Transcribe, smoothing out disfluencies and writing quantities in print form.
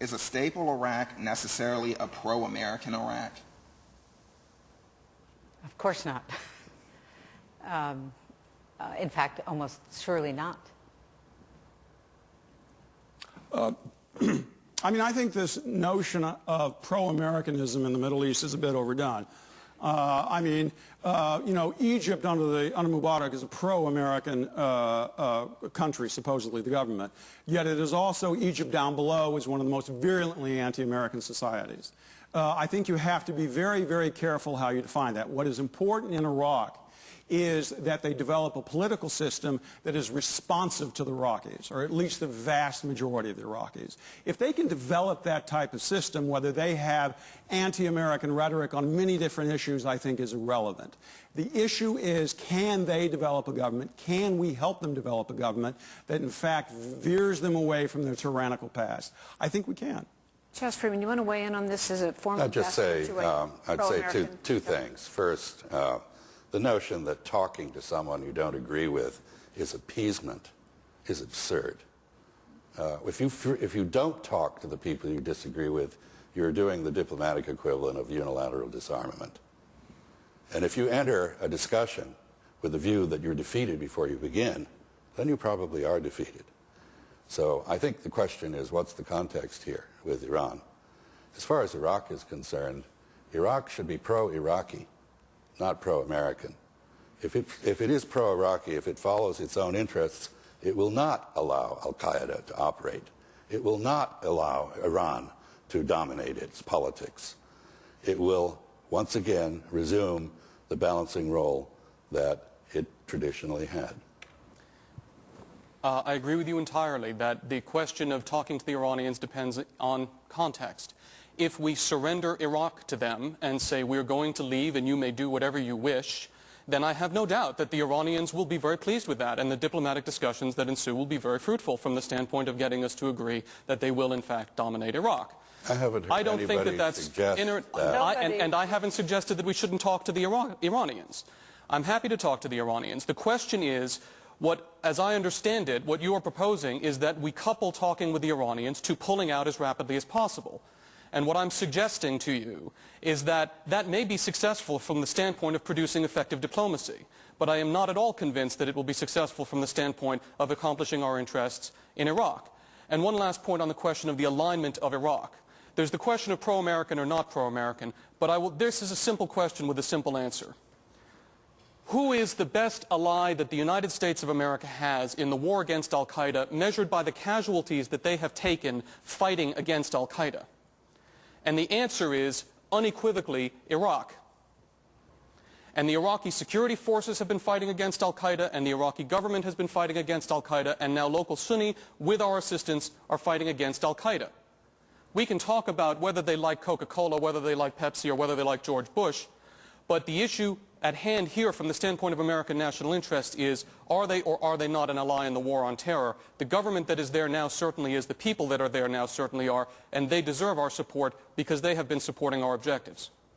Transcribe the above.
Is a stable Iraq necessarily a pro-American Iraq? Of course not. In fact, almost surely not. I mean, I think this notion of pro-Americanism in the Middle East is a bit overdone. I mean, you know, Egypt under Mubarak is a pro-American country, supposedly the government. Yet it is also, Egypt down below is one of the most virulently anti-American societies. I think you have to be very, very careful how you define that. What is important in Iraq is that they develop a political system that is responsive to the Iraqis, or at least the vast majority of the Iraqis. If they can develop that type of system, whether they have anti-American rhetoric on many different issues, I think is irrelevant. The issue is, can they develop a government? Can we help them develop a government that in fact veers them away from their tyrannical past? I think we can. Charles Freeman, you want to weigh in on this as a form of I'd say two things. First, the notion that talking to someone you don't agree with is appeasement is absurd. If you don't talk to the people you disagree with, you're doing the diplomatic equivalent of unilateral disarmament. And if you enter a discussion with the view that you're defeated before you begin, then you probably are defeated. So I think the question is, what's the context here with Iran? As far as Iraq is concerned, Iraq should be pro-Iraqi, not pro-American. If it is pro-Iraqi, if it follows its own interests, it will not allow al-Qaeda to operate. It will not allow Iran to dominate its politics. It will, once again, resume the balancing role that it traditionally had. I agree with you entirely that the question of talking to the Iranians depends on context. If we surrender Iraq to them and say we're going to leave and you may do whatever you wish, then I have no doubt that the Iranians will be very pleased with that, and the diplomatic discussions that ensue will be very fruitful from the standpoint of getting us to agree that they will in fact dominate Iraq. I haven't heard anybody suggest that. And I haven't suggested that we shouldn't talk to the Iranians. I'm happy to talk to the Iranians. The question is, as I understand it, what you are proposing is that we couple talking with the Iranians to pulling out as rapidly as possible. And what I'm suggesting to you is that that may be successful from the standpoint of producing effective diplomacy, but I am not at all convinced that it will be successful from the standpoint of accomplishing our interests in Iraq. And one last point on the question of the alignment of Iraq. There's the question of pro-American or not pro-American, but this is a simple question with a simple answer. Who is the best ally that the United States of America has in the war against al-Qaeda, measured by the casualties that they have taken fighting against al-Qaeda? And the answer is unequivocally Iraq. And the Iraqi security forces have been fighting against al-Qaeda, and the Iraqi government has been fighting against al-Qaeda, and now local Sunni, with our assistance, are fighting against al-Qaeda. We can talk about whether they like Coca-Cola, whether they like Pepsi, or whether they like George Bush, but the issue at hand here from the standpoint of American national interest is, are they or are they not an ally in the war on terror? The government that is there now certainly is, the people that are there now certainly are, and they deserve our support because they have been supporting our objectives.